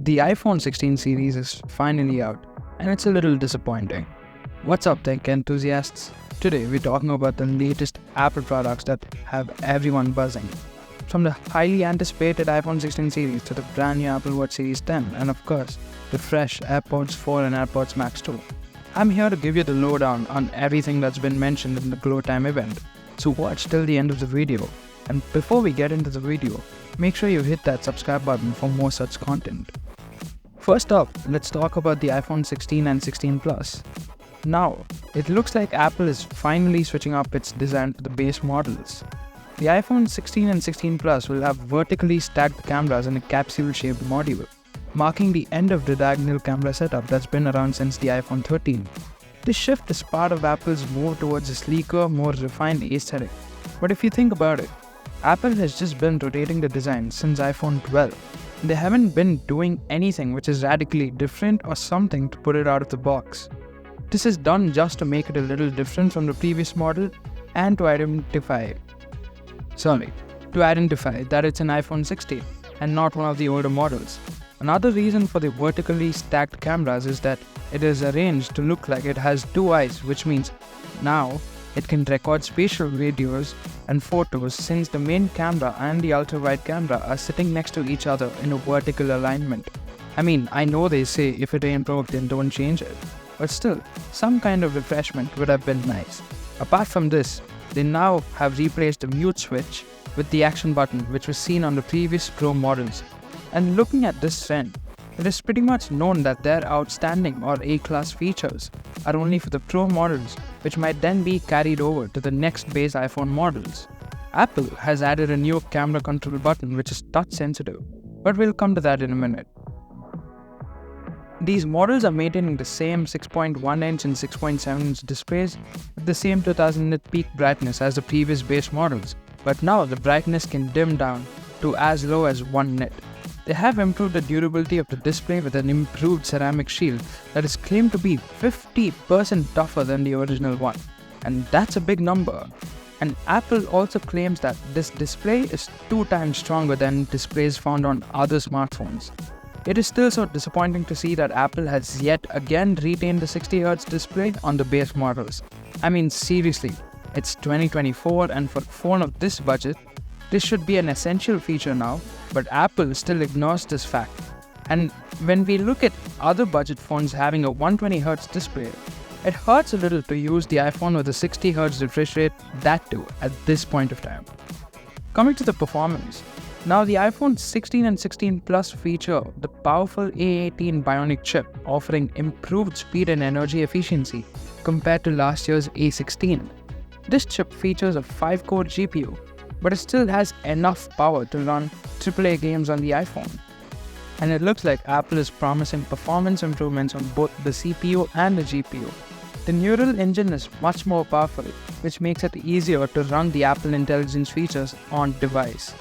The iPhone 16 series is finally out, and it's a little disappointing. What's up, tech enthusiasts? Today we're talking about the latest Apple products that have everyone buzzing. From the highly anticipated iPhone 16 series to the brand new Apple Watch Series 10, and of course, the fresh Airpods 4 and Airpods Max 2. I'm here to give you the lowdown on everything that's been mentioned in the Glow Time event, so watch till the end of the video. And before we get into the video, make sure you hit that subscribe button for more such content. First up, let's talk about the iPhone 16 and 16 Plus. Now, it looks like Apple is finally switching up its design to the base models. The iPhone 16 and 16 Plus will have vertically stacked cameras in a capsule-shaped module, marking the end of the diagonal camera setup that's been around since the iPhone 13. This shift is part of Apple's move towards a sleeker, more refined aesthetic. But if you think about it, Apple has just been rotating the design since iPhone 12. They haven't been doing anything which is radically different or something to put it out of the box. This is done just to make it a little different from the previous model and to identify that it's an iPhone 16 and not one of the older models. Another reason for the vertically stacked cameras is that it is arranged to look like it has two eyes, which means now it can record spatial videos and photos since the main camera and the ultra-wide camera are sitting next to each other in a vertical alignment. I know they say if it ain't broke then don't change it, but still, some kind of refreshment would have been nice. Apart from this, they now have replaced the mute switch with the action button which was seen on the previous Pro models. And looking at this trend, it is pretty much known that their outstanding or A-class features are only for the Pro models, which might then be carried over to the next base iPhone models. Apple has added a new camera control button which is touch sensitive, but we'll come to that in a minute. These models are maintaining the same 6.1-inch and 6.7-inch displays with the same 2000 nit peak brightness as the previous base models, but now the brightness can dim down to as low as 1 nit. They have improved the durability of the display with an improved ceramic shield that is claimed to be 50% tougher than the original one, and that's a big number. And Apple also claims that this display is 2 times stronger than displays found on other smartphones. It is still so disappointing to see that Apple has yet again retained the 60Hz display on the base models. Seriously, it's 2024 and for a phone of this budget, this should be an essential feature now, but Apple still ignores this fact. And when we look at other budget phones having a 120Hz display, it hurts a little to use the iPhone with a 60Hz refresh rate, that too, at this point of time. Coming to the performance, now the iPhone 16 and 16 Plus feature the powerful A18 Bionic chip, offering improved speed and energy efficiency compared to last year's A16. This chip features a 5-core GPU, but it still has enough power to run AAA games on the iPhone. And it looks like Apple is promising performance improvements on both the CPU and the GPU. The neural engine is much more powerful, which makes it easier to run the Apple Intelligence features on device.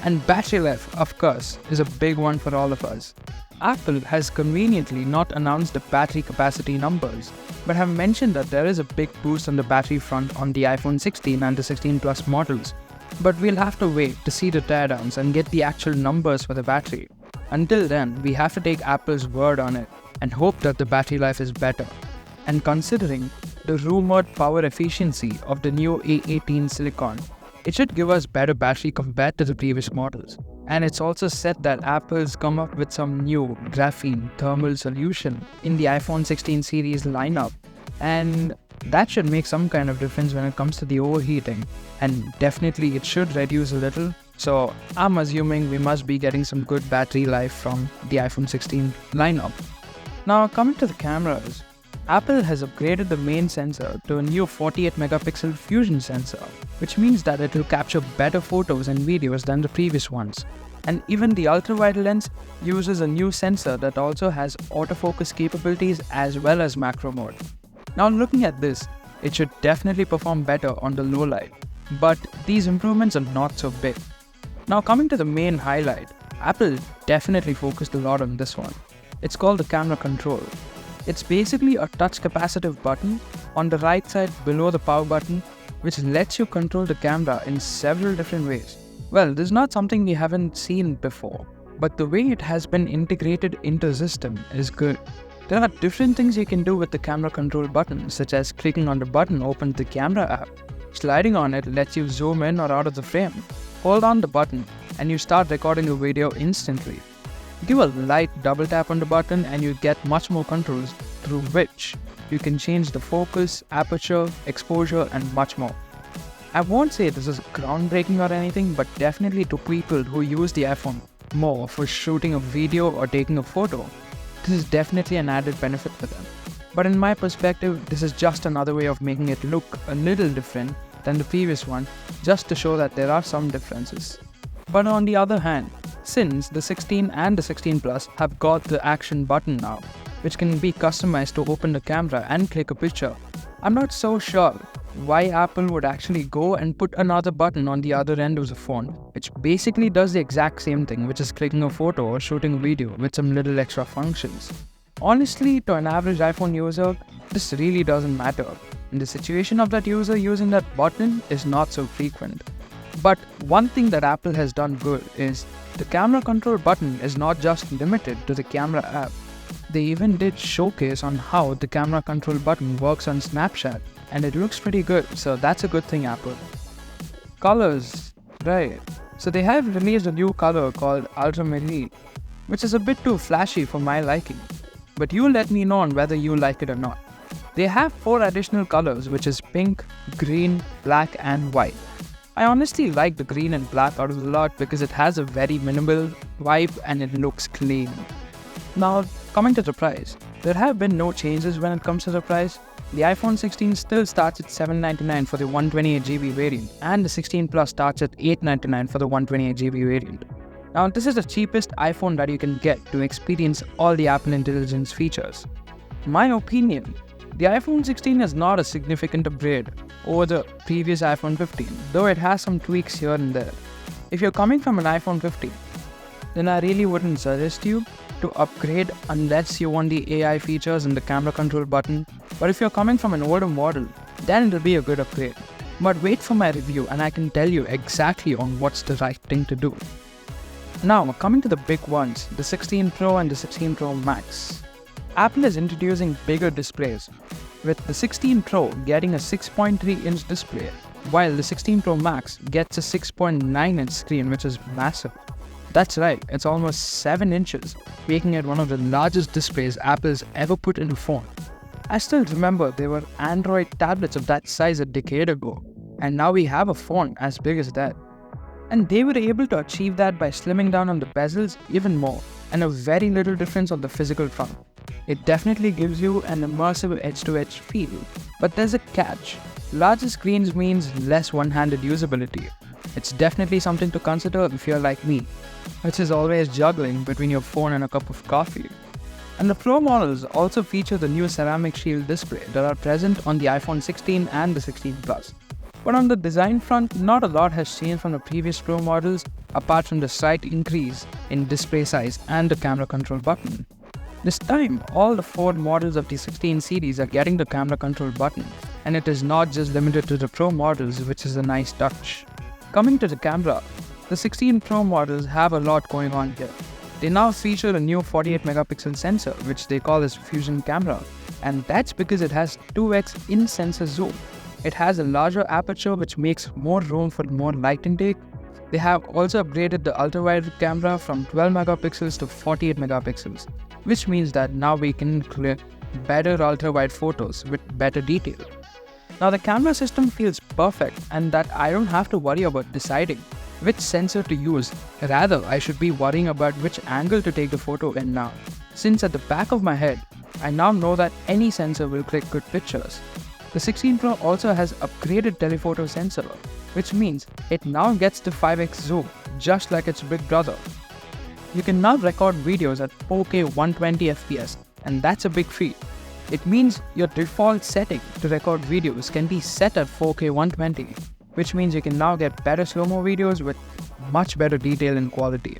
And battery life, of course, is a big one for all of us. Apple has conveniently not announced the battery capacity numbers, but have mentioned that there is a big boost on the battery front on the iPhone 16 and the 16 Plus models. But we'll have to wait to see the teardowns and get the actual numbers for the battery. Until then, we have to take Apple's word on it and hope that the battery life is better. And considering the rumored power efficiency of the new A18 silicon, it should give us better battery compared to the previous models. And it's also said that Apple's come up with some new graphene thermal solution in the iPhone 16 series lineup, and that should make some kind of difference when it comes to the overheating, and definitely it should reduce a little. So I'm assuming we must be getting some good battery life from the iPhone 16 lineup. Now coming to the cameras, Apple has upgraded the main sensor to a new 48 megapixel fusion sensor, which means that it will capture better photos and videos than the previous ones. And even the ultra-wide lens uses a new sensor that also has autofocus capabilities as well as macro mode. Now looking at this, it should definitely perform better on the low light, but these improvements are not so big. Now coming to the main highlight, Apple definitely focused a lot on this one. It's called the camera control. It's basically a touch capacitive button on the right side below the power button, which lets you control the camera in several different ways. Well, this is not something we haven't seen before, but the way it has been integrated into the system is good. There are different things you can do with the camera control button, such as clicking on the button opens the camera app. Sliding on it lets you zoom in or out of the frame. Hold on the button and you start recording a video instantly. Give a light double tap on the button and you get much more controls through which you can change the focus, aperture, exposure and much more. I won't say this is groundbreaking or anything, but definitely to people who use the iPhone more for shooting a video or taking a photo, this is definitely an added benefit for them. But in my perspective, this is just another way of making it look a little different than the previous one, just to show that there are some differences. But on the other hand, since the 16 and the 16 Plus have got the action button now, which can be customized to open the camera and click a picture, I'm not so sure why Apple would actually go and put another button on the other end of the phone, which basically does the exact same thing, which is clicking a photo or shooting a video with some little extra functions. Honestly, to an average iPhone user, this really doesn't matter, and the situation of that user using that button is not so frequent. But one thing that Apple has done good is the camera control button is not just limited to the camera app. They even did showcase on how the camera control button works on Snapchat, and it looks pretty good, so that's a good thing, Apple. Colors, right. So they have released a new color called Ultramarine, which is a bit too flashy for my liking. But you let me know on whether you like it or not. They have 4 additional colors, which is pink, green, black and white. I honestly like the green and black out of the lot because it has a very minimal vibe and it looks clean. Now, coming to the price, there have been no changes when it comes to the price. The iPhone 16 still starts at $799 for the 128GB variant, and the 16 Plus starts at $899 for the 128GB variant. Now, this is the cheapest iPhone that you can get to experience all the Apple Intelligence features. In my opinion, the iPhone 16 is not a significant upgrade over the previous iPhone 15, though it has some tweaks here and there. If you're coming from an iPhone 15, then I really wouldn't suggest you to upgrade unless you want the AI features and the camera control button. But if you're coming from an older model, then it'll be a good upgrade. But wait for my review and I can tell you exactly on what's the right thing to do. Now, coming to the big ones, the 16 Pro and the 16 Pro Max. Apple is introducing bigger displays, with the 16 Pro getting a 6.3-inch display, while the 16 Pro Max gets a 6.9-inch screen, which is massive. That's right, it's almost 7 inches, making it one of the largest displays Apple's ever put in a phone. I still remember there were Android tablets of that size a decade ago, and now we have a phone as big as that. And they were able to achieve that by slimming down on the bezels even more, and a very little difference on the physical front. It definitely gives you an immersive edge-to-edge feel, but there's a catch. Larger screens means less one-handed usability. It's definitely something to consider if you're like me, which is always juggling between your phone and a cup of coffee. And the Pro models also feature the new ceramic shield display that are present on the iPhone 16 and the 16 Plus. But on the design front, not a lot has changed from the previous Pro models apart from the slight increase in display size and the camera control button. This time, all the 4 models of the 16 series are getting the camera control button, and it is not just limited to the Pro models, which is a nice touch. Coming to the camera, the 16 Pro models have a lot going on here. They now feature a new 48-megapixel sensor, which they call as Fusion Camera, and that's because it has 2x in-sensor zoom. It has a larger aperture which makes more room for more light intake. They have also upgraded the ultra-wide camera from 12 megapixels to 48 megapixels, which means that now we can click better ultra-wide photos with better detail. Now the camera system feels perfect and that I don't have to worry about deciding which sensor to use. Rather, I should be worrying about which angle to take the photo in now, since at the back of my head, I now know that any sensor will click good pictures. The 16 Pro also has upgraded telephoto sensor, which means it now gets the 5x zoom, just like its big brother. You can now record videos at 4K 120fps, and that's a big feat. It means your default setting to record videos can be set at 4K 120, which means you can now get better slow-mo videos with much better detail and quality.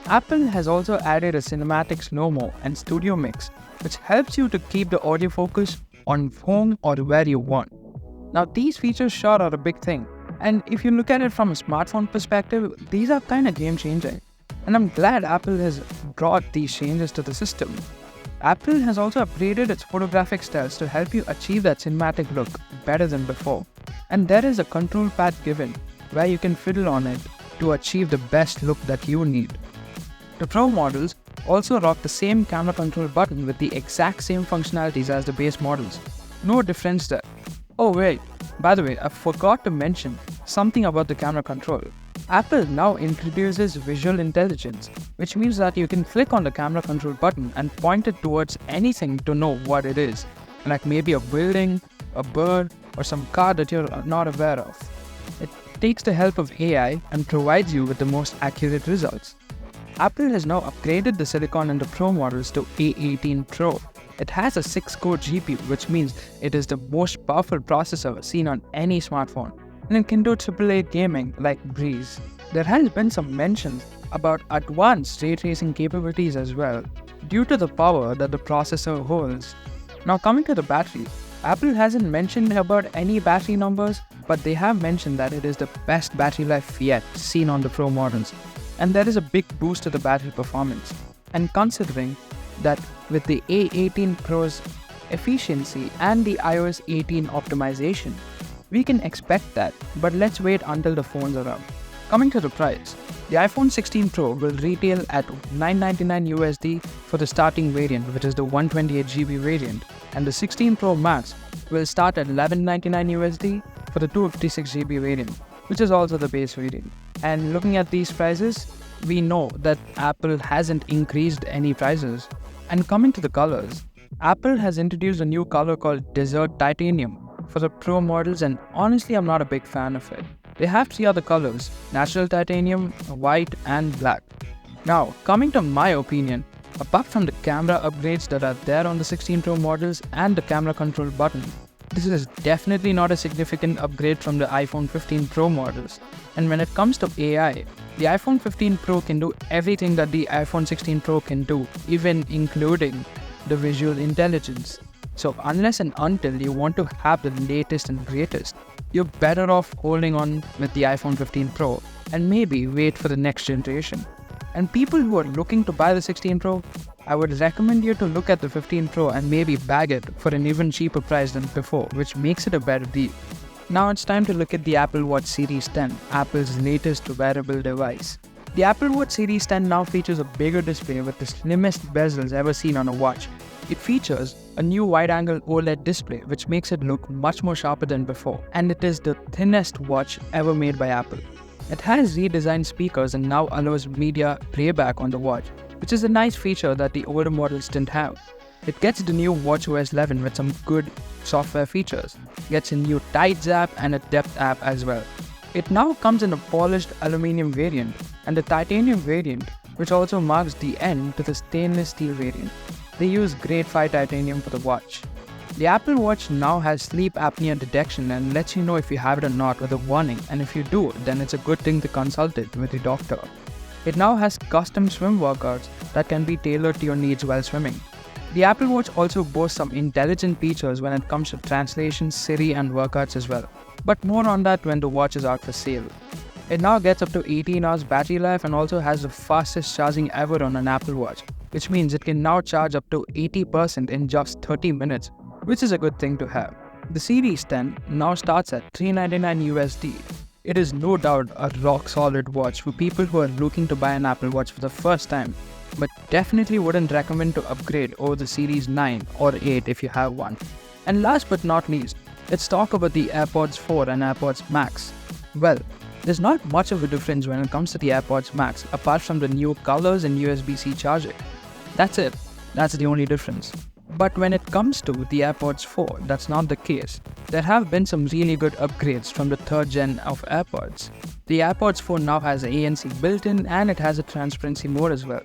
Apple has also added a cinematic slow-mo and studio mix, which helps you to keep the audio focus on home or where you want. Now these features sure are a big thing, and if you look at it from a smartphone perspective, these are kinda game changing. and I'm glad Apple has brought these changes to the system. Apple has also upgraded its photographic styles to help you achieve that cinematic look better than before. And there is a control pad given where you can fiddle on it to achieve the best look that you need. The Pro models also rock the same camera control button with the exact same functionalities as the base models. No difference there. Oh wait, by the way, I forgot to mention something about the camera control. Apple now introduces visual intelligence, which means that you can click on the camera control button and point it towards anything to know what it is, like maybe a building, a bird, or some car that you're not aware of. It takes the help of AI and provides you with the most accurate results. Apple has now upgraded the silicon in the Pro models to A18 Pro. It has a 6-core GPU, which means it is the most powerful processor seen on any smartphone, and it can do AAA gaming like Breeze. There has been some mentions about advanced ray tracing capabilities as well, due to the power that the processor holds. Now coming to the battery, Apple hasn't mentioned about any battery numbers, but they have mentioned that it is the best battery life yet seen on the Pro models, and there is a big boost to the battery performance. And considering that with the A18 Pro's efficiency and the iOS 18 optimization, we can expect that, but let's wait until the phone's around. Coming to the price, the iPhone 16 Pro will retail at $999 USD for the starting variant, which is the 128GB variant, and the 16 Pro Max will start at $1199 USD for the 256GB variant, which is also the base variant. And looking at these prices, we know that Apple hasn't increased any prices. And coming to the colors, Apple has introduced a new color called Desert Titanium for the Pro models, and honestly I'm not a big fan of it. They have 3 other colors: Natural Titanium, White and Black. Now coming to my opinion, apart from the camera upgrades that are there on the 16 Pro models and the camera control button, this is definitely not a significant upgrade from the iPhone 15 Pro models. And when it comes to AI, the iPhone 15 Pro can do everything that the iPhone 16 Pro can do, even including the visual intelligence. So unless and until you want to have the latest and greatest, you're better off holding on with the iPhone 15 Pro and maybe wait for the next generation. And people who are looking to buy the 16 Pro, I would recommend you to look at the 15 Pro and maybe bag it for an even cheaper price than before, which makes it a better deal. Now it's time to look at the Apple Watch Series 10, Apple's latest wearable device. The Apple Watch Series 10 now features a bigger display with the slimmest bezels ever seen on a watch. It features a new wide-angle OLED display, which makes it look much more sharper than before, and it is the thinnest watch ever made by Apple. It has redesigned speakers and now allows media playback on the watch, which is a nice feature that the older models didn't have. It gets the new watchOS 11 with some good software features, gets a new Tides app and a Depth app as well. It now comes in a polished aluminium variant and the titanium variant, which also marks the end to the stainless steel variant. They use grade 5 titanium for the watch. The Apple Watch now has sleep apnea detection and lets you know if you have it or not with a warning, and if you do, then it's a good thing to consult it with your doctor. It now has custom swim workouts that can be tailored to your needs while swimming. The Apple Watch also boasts some intelligent features when it comes to translation, Siri and workouts as well, but more on that when the watch is out for sale. It now gets up to 18 hours battery life and also has the fastest charging ever on an Apple Watch, which means it can now charge up to 80% in just 30 minutes, which is a good thing to have. The Series 10 now starts at $399 USD. It is no doubt a rock-solid watch for people who are looking to buy an Apple Watch for the first time, but definitely wouldn't recommend to upgrade over the Series 9 or 8 if you have one. And last but not least, let's talk about the Airpods 4 and Airpods Max. Well, there's not much of a difference when it comes to the Airpods Max apart from the new colors and USB-C charging. That's it. That's the only difference. But when it comes to the Airpods 4, that's not the case. There have been some really good upgrades from the 3rd gen of AirPods. The Airpods 4 now has ANC built in and it has a transparency mode as well.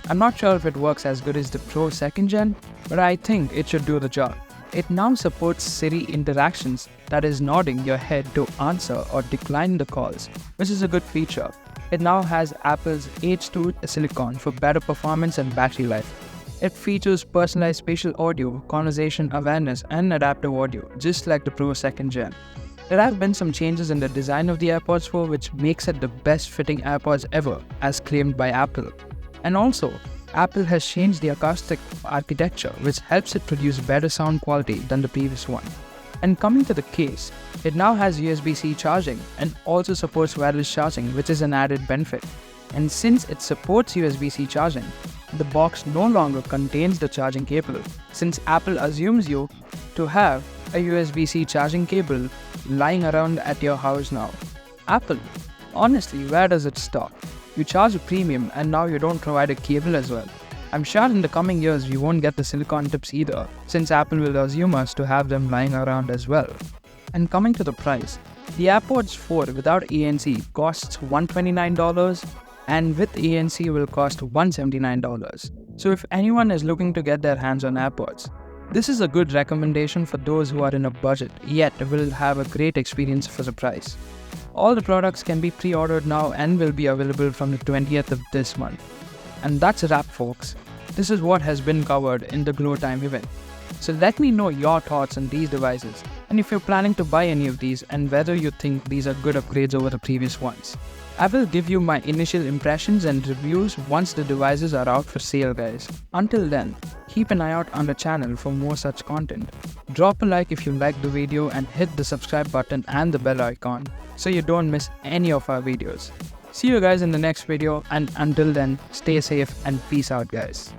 I'm not sure if it works as good as the Pro 2nd gen, but I think it should do the job. It now supports Siri interactions, that is nodding your head to answer or decline the calls, which is a good feature. It now has Apple's H2 silicon for better performance and battery life. It features personalized spatial audio, conversation awareness and adaptive audio, just like the Pro 2nd gen. There have been some changes in the design of the AirPods 4 which makes it the best fitting AirPods ever, as claimed by Apple. And also, Apple has changed the acoustic architecture which helps it produce better sound quality than the previous one. And coming to the case, it now has USB-C charging and also supports wireless charging, which is an added benefit. And since it supports USB-C charging, the box no longer contains the charging cable, since Apple assumes you to have a USB-C charging cable lying around at your house now. Apple, honestly, where does it stop? You charge a premium and now you don't provide a cable as well. I'm sure in the coming years we won't get the silicone tips either, since Apple will assume us to have them lying around as well. And coming to the price, the AirPods 4 without ANC costs $129 and with ANC will cost $179. So if anyone is looking to get their hands on AirPods, this is a good recommendation for those who are in a budget yet will have a great experience for the price. All the products can be pre-ordered now and will be available from the 20th of this month. And that's a wrap, folks. This is what has been covered in the Glow Time event. So let me know your thoughts on these devices and if you're planning to buy any of these and whether you think these are good upgrades over the previous ones. I will give you my initial impressions and reviews once the devices are out for sale, guys. Until then, keep an eye out on the channel for more such content. Drop a like if you liked the video and hit the subscribe button and the bell icon so you don't miss any of our videos. See you guys in the next video, and until then, stay safe and peace out, guys.